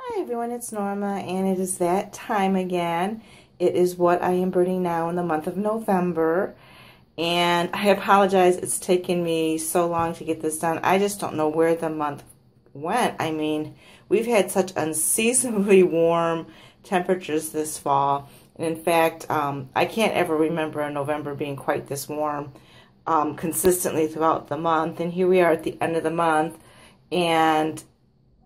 Hi everyone, it's Norma, and it is that time again. It is what I am burning now in the month of November, and I apologize it's taken me so long to get this done. I just don't know where the month went. I mean, we've had such unseasonably warm temperatures this fall, and in fact, I can't ever remember a November being quite this warm consistently throughout the month, and here we are at the end of the month, and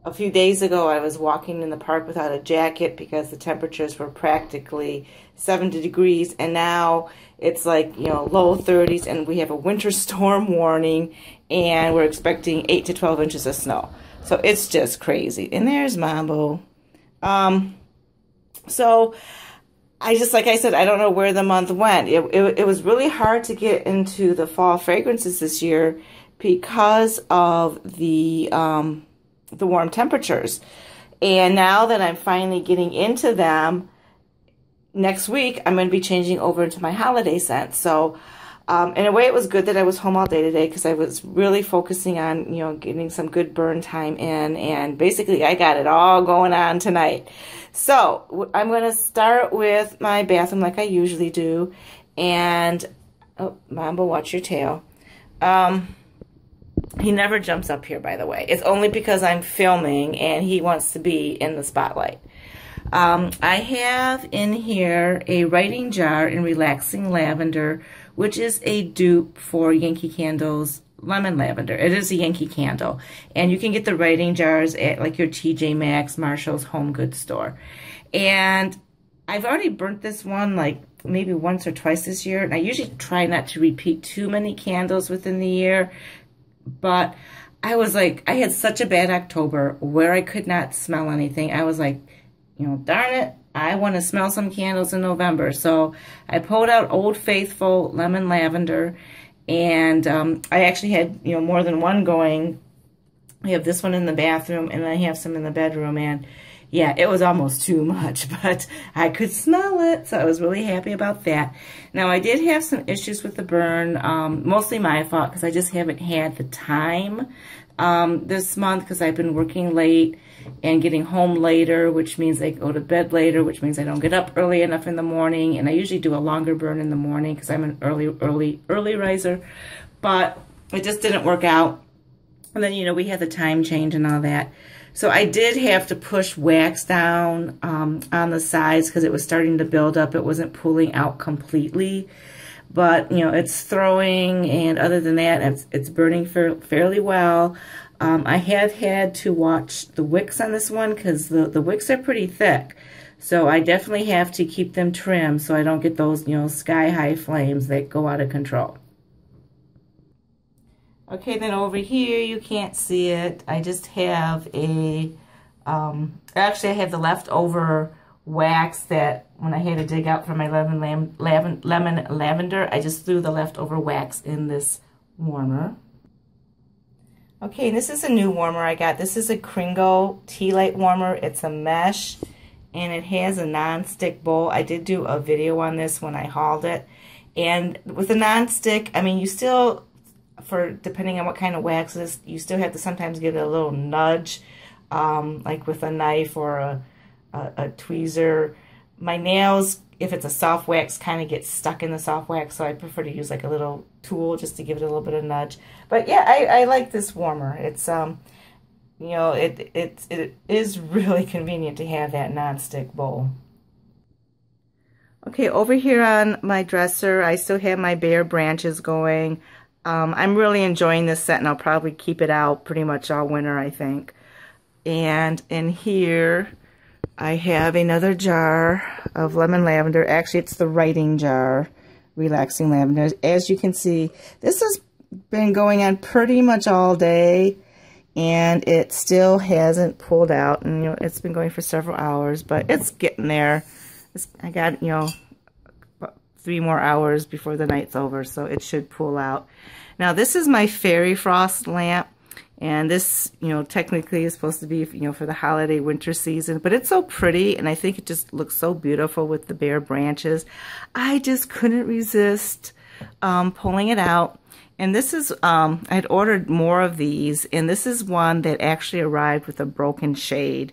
a few days ago, I was walking in the park without a jacket because the temperatures were practically 70 degrees, and now it's like, low 30s, and we have a winter storm warning, and we're expecting 8 to 12 inches of snow. So it's just crazy. And there's Mambo. So I just, like I said, I don't know where the month went. It was really hard to get into the fall fragrances this year because of the warm temperatures. And now that I'm finally getting into them, next week I'm going to be changing over into my holiday scent. So in a way it was good that I was home all day today because I was really focusing on, getting some good burn time in, and basically I got it all going on tonight. So I'm going to start with my bathroom like I usually do. And, oh, Mambo, watch your tail. He never jumps up here, by the way. It's only because I'm filming and he wants to be in the spotlight. I have in here a writing jar in Relaxing Lavender, which is a dupe for Yankee Candle's Lemon Lavender. It is a Yankee Candle. And you can get the writing jars at like your TJ Maxx, Marshall's, Home Goods store. And I've already burnt this one like maybe once or twice this year. And I usually try not to repeat too many candles within the year. But I was like, I had such a bad October where I could not smell anything. I was like, darn it, I want to smell some candles in November. So I pulled out Old Faithful Lemon Lavender, and I actually had, more than one going. I have this one in the bathroom, and I have some in the bedroom, and yeah, it was almost too much, but I could smell it, so I was really happy about that. Now, I did have some issues with the burn, mostly my fault, because I just haven't had the time this month, because I've been working late and getting home later, which means I go to bed later, which means I don't get up early enough in the morning, and I usually do a longer burn in the morning, because I'm an early riser, but it just didn't work out. And then, we had the time change and all that. So I did have to push wax down on the sides because it was starting to build up. It wasn't pulling out completely. But, it's throwing, and other than that, it's burning fairly well. I have had to watch the wicks on this one because the wicks are pretty thick. So I definitely have to keep them trimmed so I don't get those, sky-high flames that go out of control. Okay, then over here, you can't see it. I just have a, actually I have the leftover wax that when I had to dig out from my lemon lavender, I just threw the leftover wax in this warmer. Okay, this is a new warmer I got. This is a Kringle Tea Light Warmer. It's a mesh, and it has a non-stick bowl. I did do a video on this when I hauled it. And with a non-stick, I mean, you still, depending on what kind of wax it is, you still have to sometimes give it a little nudge, like with a knife or a tweezer. My nails, if it's a soft wax, kind of get stuck in the soft wax, so I prefer to use like a little tool just to give it a little bit of nudge. But yeah, I like this warmer. It's it is really convenient to have that non-stick bowl. Okay, over here on my dresser, I still have my Bare Branches going. I'm really enjoying this scent, and I'll probably keep it out pretty much all winter, I think. And in here, I have another jar of lemon lavender. Actually, it's the writing jar, Relaxing Lavender. As you can see, this has been going on pretty much all day, and it still hasn't pulled out. And, it's been going for several hours, but it's getting there. I got, 3 more hours before the night's over, so it should pull out. Now, this is my Fairy Frost lamp, and this, technically is supposed to be, for the holiday winter season, but it's so pretty, and I think it just looks so beautiful with the bare branches. I just couldn't resist pulling it out. And this is, I'd ordered more of these, and this is one that actually arrived with a broken shade.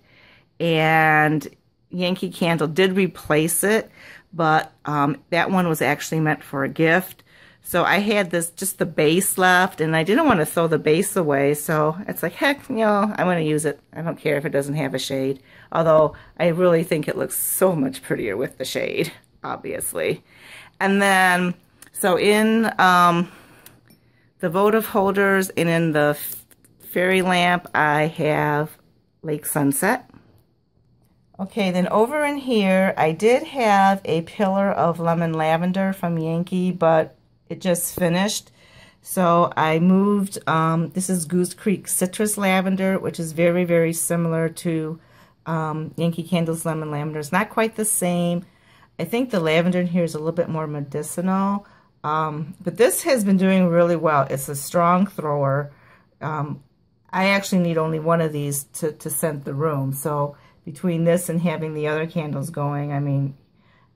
and Yankee Candle did replace it, but that one was actually meant for a gift. So I had this, just the base left, and I didn't want to throw the base away, so it's like, heck, you know, I'm going to use it. I don't care if it doesn't have a shade, although I really think it looks so much prettier with the shade, obviously. And then, so in the votive holders and in the fairy lamp, I have Lake Sunset. Okay, then over in here, I did have a pillar of lemon lavender from Yankee, but it just finished. So I moved, this is Goose Creek Citrus Lavender, which is very, very similar to Yankee Candle's Lemon Lavender. It's not quite the same. I think the lavender in here is a little bit more medicinal. But this has been doing really well. It's a strong thrower. I actually need only one of these to scent the room. So between this and having the other candles going, I mean,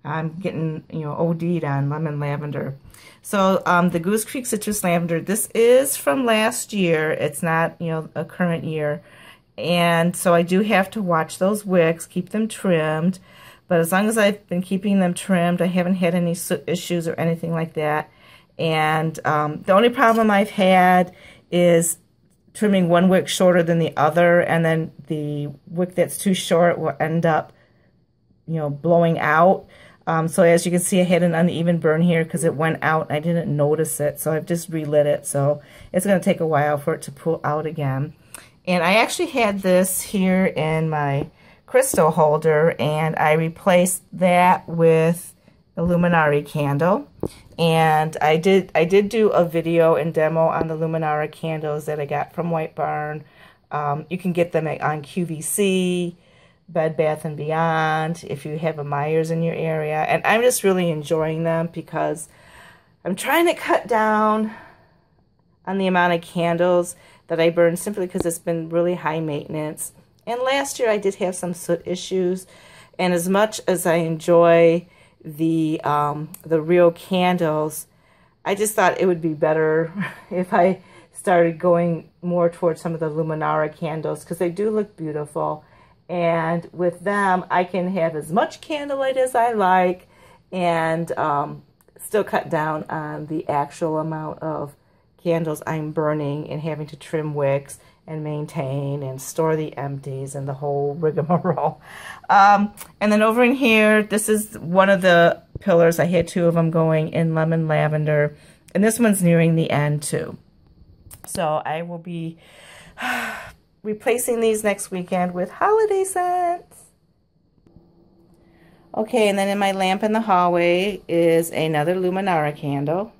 I'm getting, you know, OD'd on lemon lavender. So the Goose Creek Citrus Lavender, this is from last year. It's not, you know, a current year. And so I do have to watch those wicks, keep them trimmed. But as long as I've been keeping them trimmed, I haven't had any soot issues or anything like that. And the only problem I've had is trimming one wick shorter than the other, and then the wick that's too short will end up, you know, blowing out. So as you can see, I had an uneven burn here because it went out and I didn't notice it. So I've just relit it. So it's going to take a while for it to pull out again. And I actually had this here in my crystal holder, and I replaced that with the Luminari candle. And I did do a video and demo on the Luminari candles that I got from White Barn. You can get them on QVC, Bed Bath & Beyond, if you have a Myers in your area. And I'm just really enjoying them because I'm trying to cut down on the amount of candles that I burn, simply because it's been really high maintenance. And last year I did have some soot issues, and as much as I enjoy the real candles, I just thought it would be better if I started going more towards some of the Luminara candles, because they do look beautiful. And with them, I can have as much candlelight as I like and still cut down on the actual amount of candles I'm burning and having to trim wicks and maintain and store the empties and the whole rigmarole. And then over in here, this is one of the pillars. I had two of them going in lemon lavender, and this one's nearing the end too. So I will be replacing these next weekend with holiday scents. Okay, and then in my lamp in the hallway is another Luminara candle.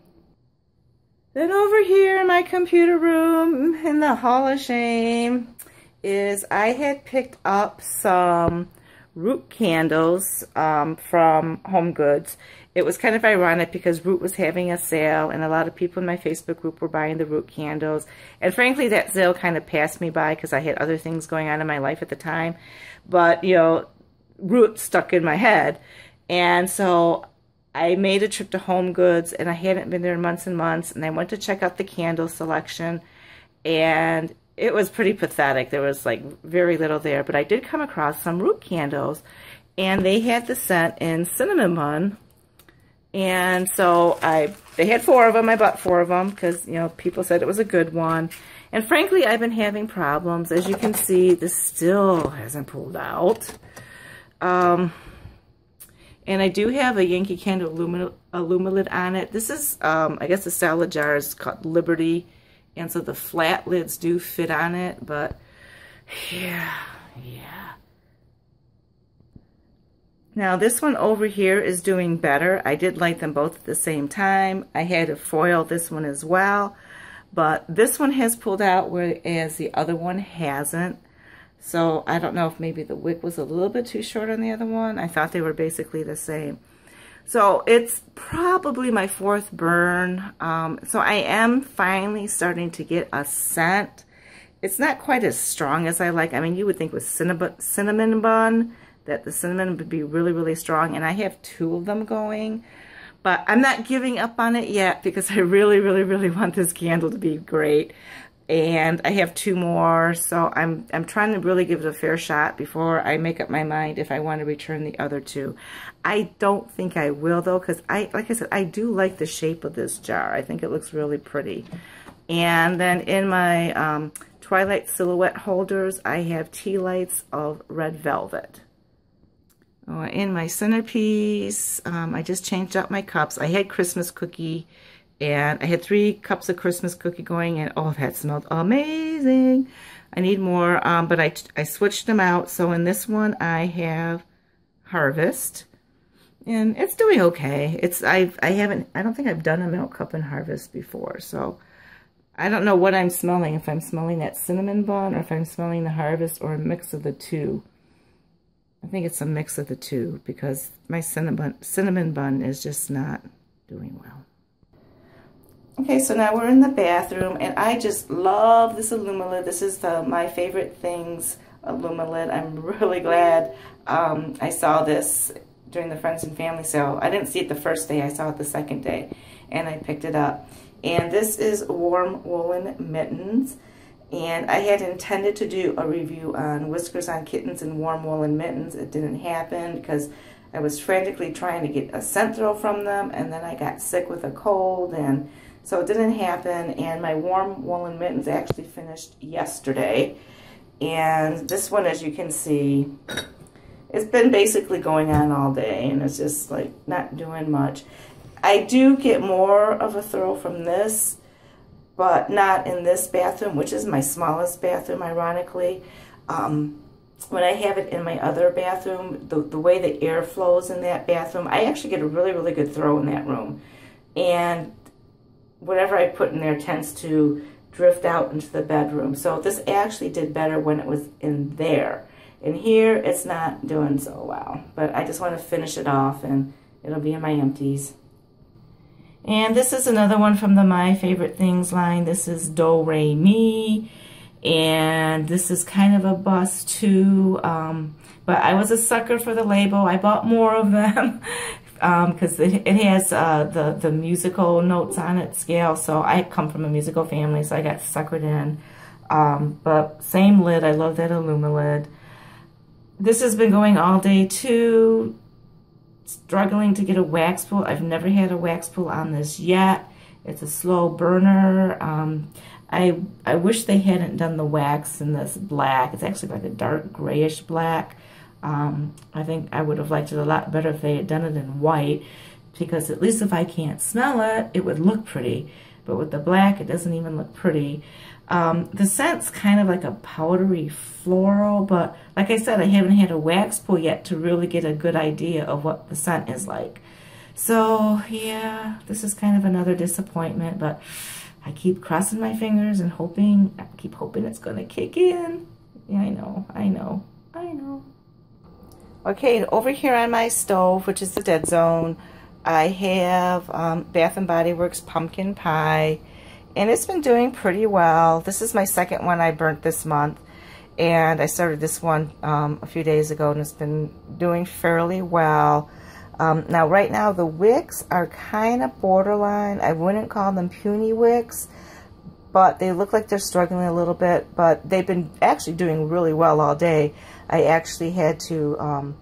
Then over here in my computer room in the Hall of Shame is I had picked up some Root candles from Home Goods. It was kind of ironic because Root was having a sale and a lot of people in my Facebook group were buying the Root candles. And frankly, that sale kind of passed me by because I had other things going on in my life at the time. But, you know, Root stuck in my head. And so I made a trip to Home Goods, and I hadn't been there in months and months, and I went to check out the candle selection, and it was pretty pathetic. There was like very little there, but I did come across some Root candles, and they had the scent in Cinnamon Bun, and so they had 4 of them. I bought 4 of them because, you know, people said it was a good one, and frankly, I've been having problems. As you can see, this still hasn't pulled out. And I do have a Yankee Candle Luminolid on it. This is, I guess the style of jar is called Liberty. And so the flat lids do fit on it. But, yeah. Now, this one over here is doing better. I did light them both at the same time. I had to foil this one as well. But this one has pulled out, whereas the other one hasn't. So I don't know if maybe the wick was a little bit too short on the other one. I thought they were basically the same. So it's probably my 4th burn. So I am finally starting to get a scent. It's not quite as strong as I like. I mean, you would think with Cinnamon Bun that the cinnamon would be really, really strong. And I have 2 of them going. But I'm not giving up on it yet because I really, really, really want this candle to be great. and I have 2 more, so I'm trying to really give it a fair shot before I make up my mind if I want to return the other 2. I don't think I will though, because like I said, I do like the shape of this jar. I think it looks really pretty. And then in my Twilight silhouette holders, I have tea lights of red velvet. In my centerpiece, I just changed out my cups. I had Christmas cookie, and I had 3 cups of Christmas cookie going, and oh, that smelled amazing. I need more, but I switched them out. So in this one, I have Harvest, and it's doing okay. I don't think I've done a milk cup in Harvest before, so I don't know what I'm smelling. If I'm smelling that cinnamon bun, or if I'm smelling the Harvest, or a mix of the 2. I think it's a mix of the 2, because my cinnamon bun is just not doing well. Okay, so now we're in the bathroom, and I just love this Alumilid. This is my favorite things Alumilid. I'm really glad I saw this during the Friends and Family sale. I didn't see it the first day, I saw it the second day, and I picked it up. And this is Warm Woolen Mittens, and I had intended to do a review on Whiskers on Kittens and Warm Woolen Mittens. It didn't happen because I was frantically trying to get a scent throw from them, and then I got sick with a cold, and so it didn't happen. And my Warm Woolen Mittens actually finished yesterday, and this one, as you can see, it's been basically going on all day, and it's just like not doing much. I do get more of a throw from this, but not in this bathroom, which is my smallest bathroom, ironically. When I have it in my other bathroom, the way the air flows in that bathroom, I actually get a really, really good throw in that room. And whatever I put in there tends to drift out into the bedroom. So this actually did better when it was in there. In here, it's not doing so well. But I just want to finish it off, and it'll be in my empties. And this is another one from the My Favorite Things line. This is Do Re Mi, and this is kind of a bust too. But I was a sucker for the label. I bought more of them because it has the musical notes on it scale. So I come from a musical family, so I got suckered in. But same lid. I love that Alumilid. This has been going all day too. Struggling to get a wax pool. I've never had a wax pool on this yet. It's a slow burner. I wish they hadn't done the wax in this black. It's actually like a dark grayish black. I think I would have liked it a lot better if they had done it in white, because at least if I can't smell it, it would look pretty. But with the black, it doesn't even look pretty. The scent's kind of like a powdery floral, but like I said, I haven't had a wax pull yet to really get a good idea of what the scent is like. So yeah, this is kind of another disappointment, but I keep crossing my fingers and hoping, I keep hoping it's gonna kick in. Yeah, I know. Okay, over here on my stove, which is the dead zone, I have Bath & Body Works Pumpkin Pie. And it's been doing pretty well. This is my second one I burnt this month. And I started this one a few days ago, and it's been doing fairly well. Now, right now, the wicks are kind of borderline. I wouldn't call them puny wicks, but they look like they're struggling a little bit. But they've been actually doing really well all day. I actually had to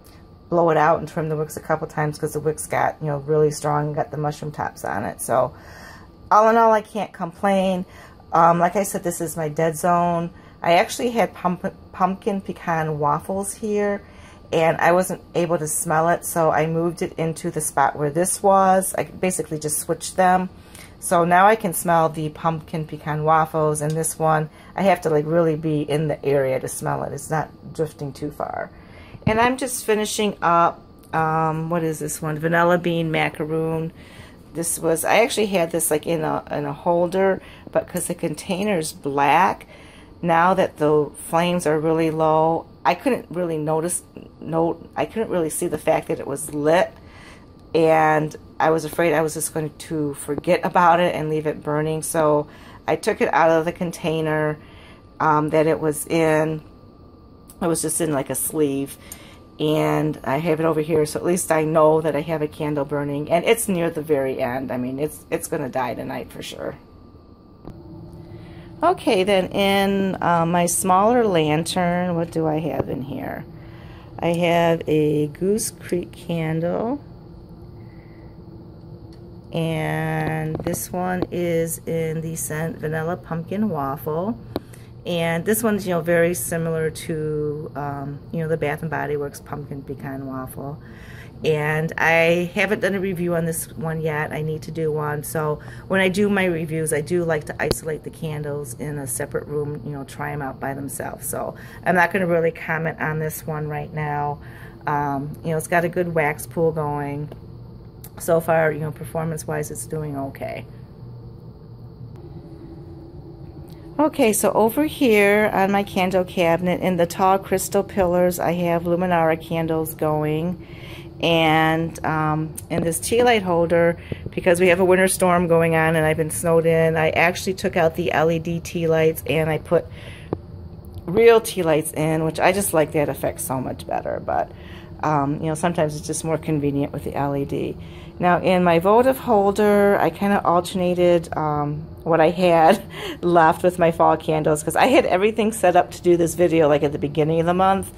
blow it out and trim the wicks a couple times because the wicks got, really strong and got the mushroom tops on it. So all in all, I can't complain. Like I said, this is my dead zone. I actually had pumpkin pecan waffles here, and I wasn't able to smell it, so I moved it into the spot where this was. I basically just switched them. So now I can smell the pumpkin pecan waffles, and this one, I have to really be in the area to smell it. It's not drifting too far. And I'm just finishing up, what is this one? Vanilla bean macaroon. This was, I actually had this in a holder, but because the container's black, now that the flames are really low, I couldn't really I couldn't really see the fact that it was lit, and I was afraid I was just going to forget about it and leave it burning. So I took it out of the container that it was in. It was just in a sleeve. And I have it over here, so at least I know that I have a candle burning, and it's near the very end. I mean, it's going to die tonight for sure. Okay, then in my smaller lantern, what do I have in here? I have a Goose Creek candle, and this one is in the scent Vanilla Pumpkin Waffle. And this one's, you know, very similar to, you know, the Bath & Body Works Pumpkin Pecan Waffle. And I haven't done a review on this one yet. I need to do one. So when I do my reviews, I do like to isolate the candles in a separate room, you know, try them out by themselves. So I'm not going to really comment on this one right now. You know, it's got a good wax pool going. So far, you know, performance-wise, it's doing okay. Okay, so over here on my candle cabinet in the tall crystal pillars, I have Luminara candles going. And in this tea light holder, because we have a winter storm going on and I've been snowed in, I actually took out the LED tea lights and I put real tea lights in, which I just like that effect so much better. But you know, sometimes it's just more convenient with the LED. Now in my votive holder, I kind of alternated what I had left with my fall candles, because I had everything set up to do this video like at the beginning of the month,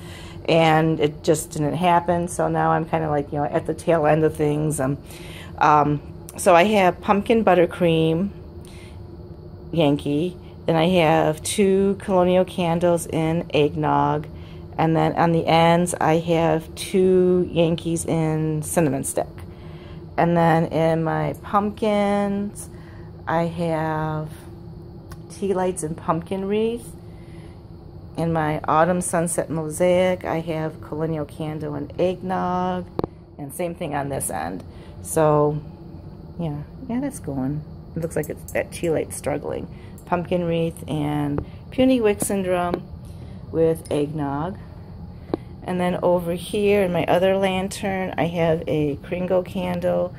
and it just didn't happen. So now I'm kind of like, you know, at the tail end of things. So I have pumpkin buttercream Yankee, then I have 2 colonial candles in eggnog, and then on the ends I have 2 Yankees in cinnamon stick. And then in my pumpkins I have tea lights and pumpkin wreath. In my autumn sunset mosaic, I have colonial candle and eggnog, and same thing on this end. So, yeah, that's going. It looks like it's that tea light struggling. Pumpkin wreath and puny wick syndrome with eggnog. And then over here in my other lantern, I have a Kringle candle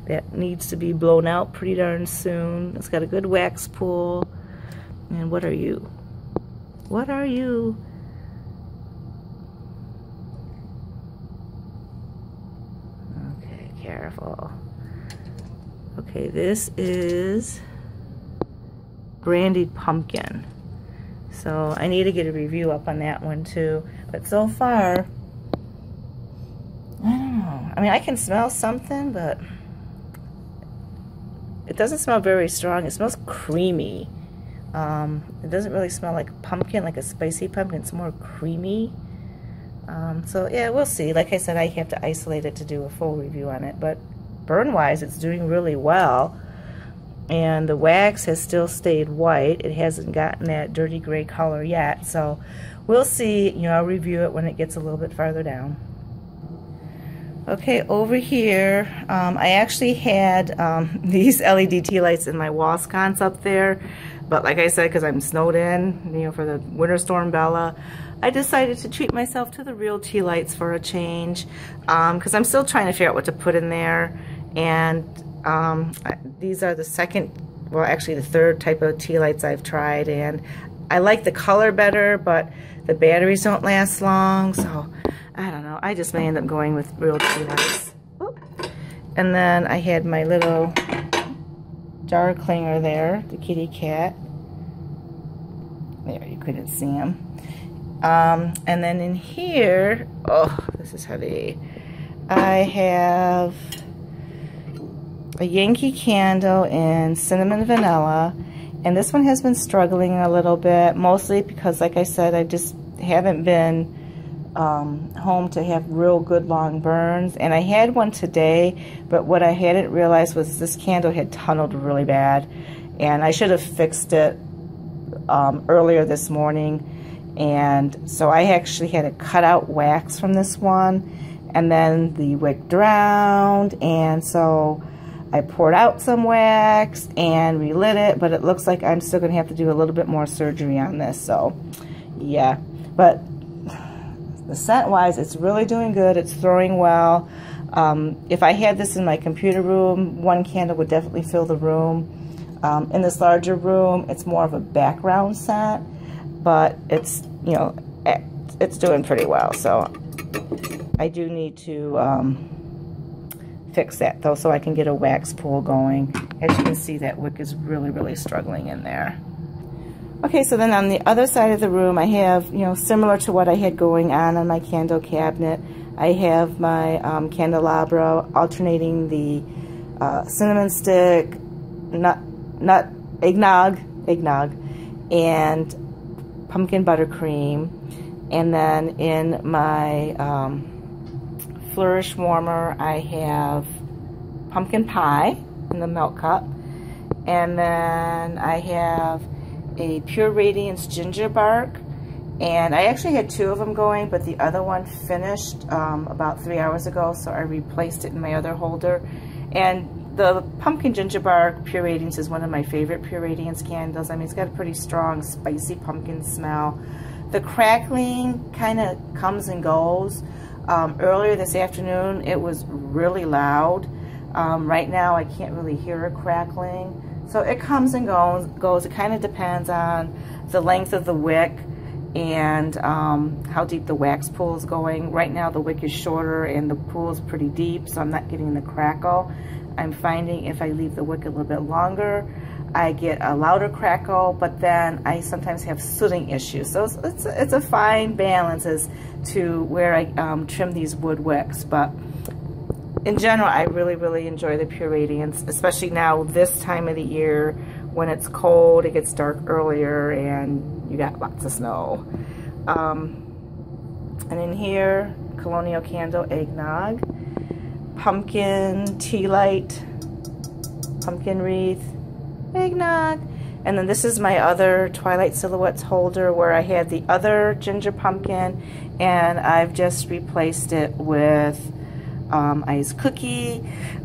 that needs to be blown out pretty darn soon. It's got a good wax pool. And what are you? What are you? Okay, careful. Okay, this is Brandied Pumpkin. So I need to get a review up on that one too. But so far, I don't know. I mean, I can smell something, but it doesn't smell very strong. It smells creamy. It doesn't really smell like pumpkin, like a spicy pumpkin. It's more creamy. So yeah, we'll see. Like I said, I have to isolate it to do a full review on it. But burn-wise, it's doing really well. And the wax has still stayed white. It hasn't gotten that dirty gray color yet. So we'll see. You know, I'll review it when it gets a little bit farther down. Okay, over here, I actually had these LED tea lights in my wall sconce up there. But like I said, because I'm snowed in, you know, for the winter storm Bella, I decided to treat myself to the real tea lights for a change. Because I'm still trying to figure out what to put in there. And these are the the third type of tea lights I've tried. And I like the color better, but the batteries don't last long. So I don't know. I just may end up going with real tea lights. Oop. And then I had my little jar clinger there, the kitty cat. There, you couldn't see him. And then in here, oh, this is heavy. I have a Yankee candle in cinnamon vanilla, and this one has been struggling a little bit, mostly because, like I said, I just haven't been home to have real good long burns. And I had one today, but what I hadn't realized was this candle had tunneled really bad, and I should have fixed it earlier this morning. And so I actually had to cut out wax from this one, and then the wick drowned, and so I poured out some wax and relit it, but it looks like I'm still going to have to do a little bit more surgery on this. So yeah, but the scent wise, it's really doing good. It's throwing well. If I had this in my computer room, one candle would definitely fill the room. In this larger room, it's more of a background scent, but it's, you know, it's doing pretty well. So I do need to fix that though, so I can get a wax pool going. As you can see, that wick is really struggling in there. Okay, so then on the other side of the room, I have, you know, similar to what I had going on my candle cabinet, I have my candelabra alternating the cinnamon stick, eggnog, and pumpkin buttercream. And then in my Flourish warmer, I have pumpkin pie in the milk cup. And then I have a Pure Radiance ginger bark. And I actually had 2 of them going, but the other one finished about 3 hours ago, so I replaced it in my other holder. And the pumpkin ginger bark Pure Radiance is one of my favorite Pure Radiance candles. I mean, it's got a pretty strong, spicy pumpkin smell. The crackling kind of comes and goes. Earlier this afternoon, it was really loud. Right now, I can't really hear it crackling. So it comes and goes. It kind of depends on the length of the wick and how deep the wax pool is going. Right now the wick is shorter and the pool is pretty deep, so I'm not getting the crackle. I'm finding if I leave the wick a little bit longer, I get a louder crackle, but then I sometimes have sooting issues. So it's a fine balance as to where I trim these wood wicks. But in general, I really enjoy the Pure Radiance, especially now this time of the year when it's cold, it gets dark earlier, and you got lots of snow. And in here, Colonial Candle Eggnog, Pumpkin Tea Light, Pumpkin Wreath, Eggnog. And then this is my other Twilight Silhouettes holder where I had the other ginger pumpkin, and I've just replaced it with iced cookie,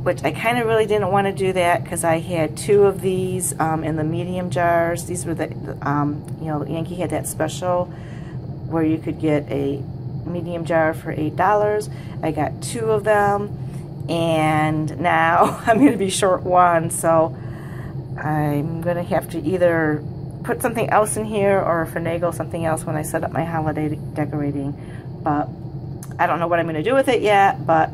which I kind of really didn't want to do that because I had 2 of these in the medium jars. These were the, you know, Yankee had that special where you could get a medium jar for $8. I got 2 of them, and now I'm going to be short 1, so I'm going to have to either put something else in here or finagle something else when I set up my holiday decorating. But I don't know what I'm going to do with it yet, but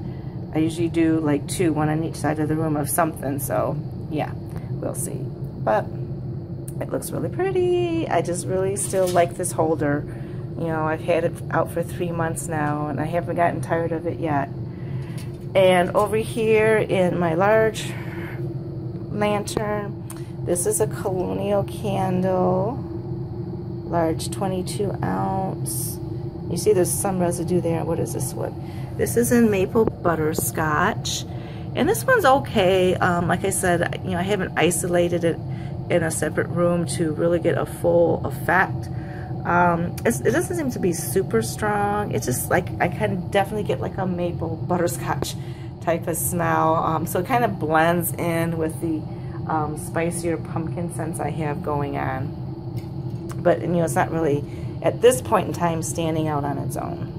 I usually do like 2, 1 on each side of the room of something, so yeah, we'll see. But it looks really pretty. I just really still like this holder. You know, I've had it out for 3 months now, and I haven't gotten tired of it yet. And over here in my large lantern, this is a Colonial Candle, large 22 ounce. You see there's some residue there. What is this one? This is in Maple Butterscotch, and this one's okay. Like I said, you know, I haven't isolated it in a separate room to really get a full effect. It doesn't seem to be super strong. It's just like I can definitely get like a Maple Butterscotch type of smell. So it kind of blends in with the spicier pumpkin scents I have going on. But you know, it's not really at this point in time standing out on its own.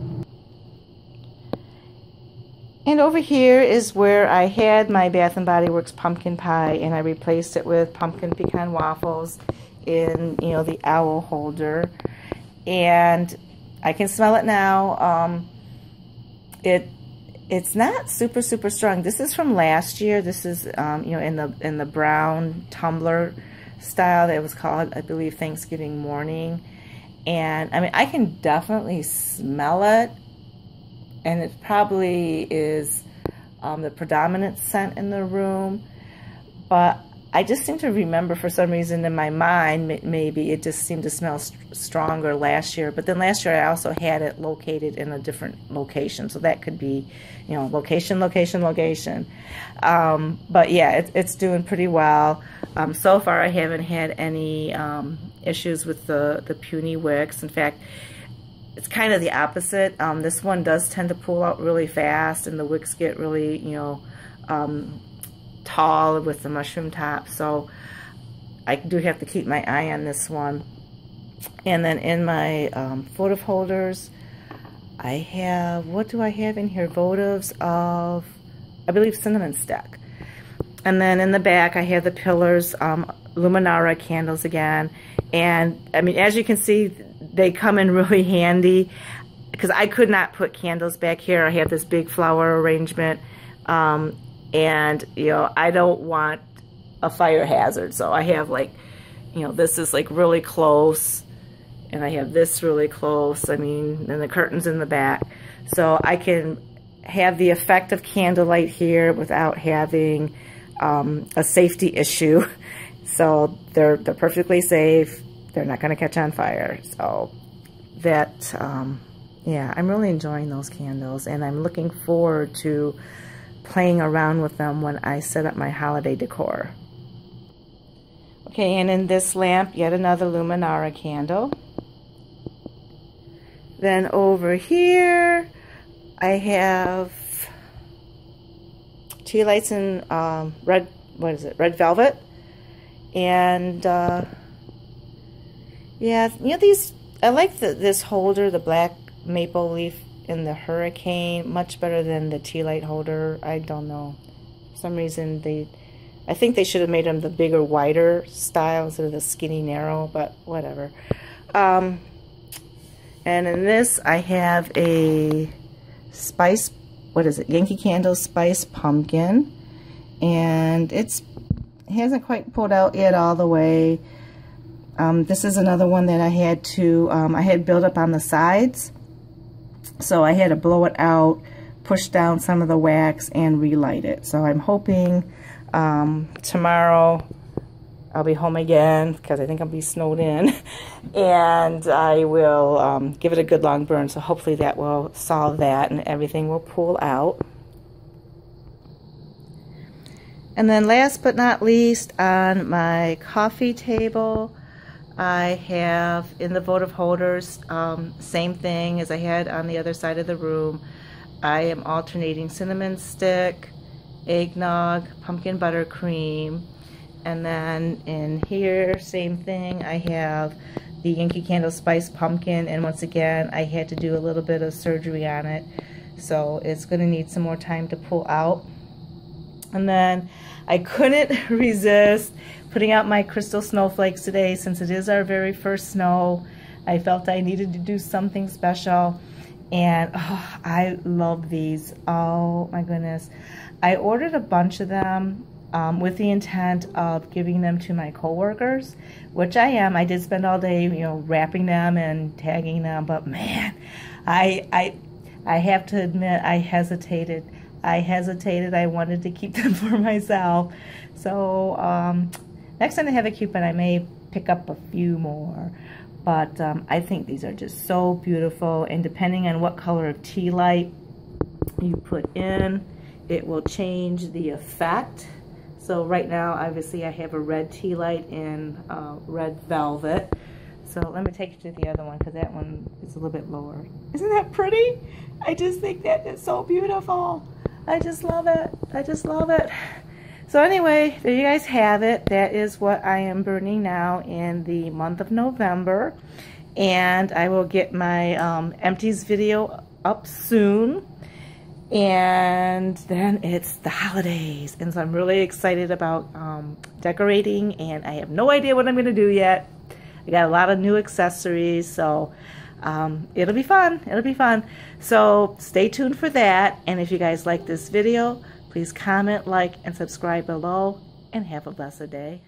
And over here is where I had my Bath & Body Works pumpkin pie, and I replaced it with pumpkin pecan waffles in, you know, the owl holder. And I can smell it now. It's not super strong. This is from last year. This is you know, in the brown tumbler style that was called, I believe, Thanksgiving morning. And I mean, I can definitely smell it, and it probably is the predominant scent in the room. But I just seem to remember, for some reason in my mind, maybe it just seemed to smell stronger last year. But then last year I also had it located in a different location, so that could be, you know, location. But yeah, it's doing pretty well. So far I haven't had any issues with the puny wicks. In fact, it's kind of the opposite. This one does tend to pull out really fast, and the wicks get really, you know, tall with the mushroom top. So I do have to keep my eye on this one. And then in my votive holders, I have, what do I have in here? Votives of, I believe, cinnamon stick. And then in the back, I have the pillars, Luminara candles again. And I mean, as you can see, they come in really handy because I could not put candles back here. I have this big flower arrangement. And, you know, I don't want a fire hazard. So I have, like, you know, this is like really close, and I have this really close. I mean, and the curtains in the back. So I can have the effect of candlelight here without having a safety issue. So they're perfectly safe. They're not going to catch on fire. So that, yeah, I'm really enjoying those candles, and I'm looking forward to playing around with them when I set up my holiday decor. Okay, and in this lamp, yet another Luminara candle. Then over here, I have tea lights in red, what is it, red velvet. And yeah, you know, these, I like this holder, the black maple leaf in the Hurricane, much better than the tea light holder. I don't know. For some reason, I think they should have made them the bigger, wider style instead of the skinny, narrow, but whatever. And in this, I have a spice, what is it, Yankee Candle Spice Pumpkin. And it hasn't quite pulled out yet all the way. This is another one that I had to, I had built up on the sides. So I had to blow it out, push down some of the wax, and relight it. So I'm hoping tomorrow I'll be home again, because I think I'll be snowed in, and I will give it a good long burn. So hopefully that will solve that and everything will pull out. And then last but not least, on my coffee table, I have in the votive holders, same thing as I had on the other side of the room. I am alternating cinnamon stick, eggnog, pumpkin buttercream, and then in here, same thing, I have the Yankee Candle Spice Pumpkin, and once again, I had to do a little bit of surgery on it, so it's going to need some more time to pull out. And then I couldn't resist putting out my crystal snowflakes today, since it is our very first snow. I felt I needed to do something special, and oh, I love these. Oh my goodness. I ordered a bunch of them with the intent of giving them to my coworkers, which I am. I did spend all day, you know, wrapping them and tagging them, but man, I have to admit, I hesitated. I wanted to keep them for myself. So next time I have a coupon, I may pick up a few more. But I think these are just so beautiful, and depending on what color of tea light you put in, it will change the effect. So right now, obviously, I have a red tea light in red velvet. So let me take you to the other one, because that one is a little bit lower. Isn't that pretty? I just think that is so beautiful. I just love it. I just love it. So anyway, there you guys have it. That is what I am burning now in the month of November. And I will get my empties video up soon. And then it's the holidays. And so I'm really excited about decorating. And I have no idea what I'm going to do yet. I got a lot of new accessories. So it'll be fun. It'll be fun. So stay tuned for that. And if you guys like this video, please comment, like, and subscribe below. And have a blessed day.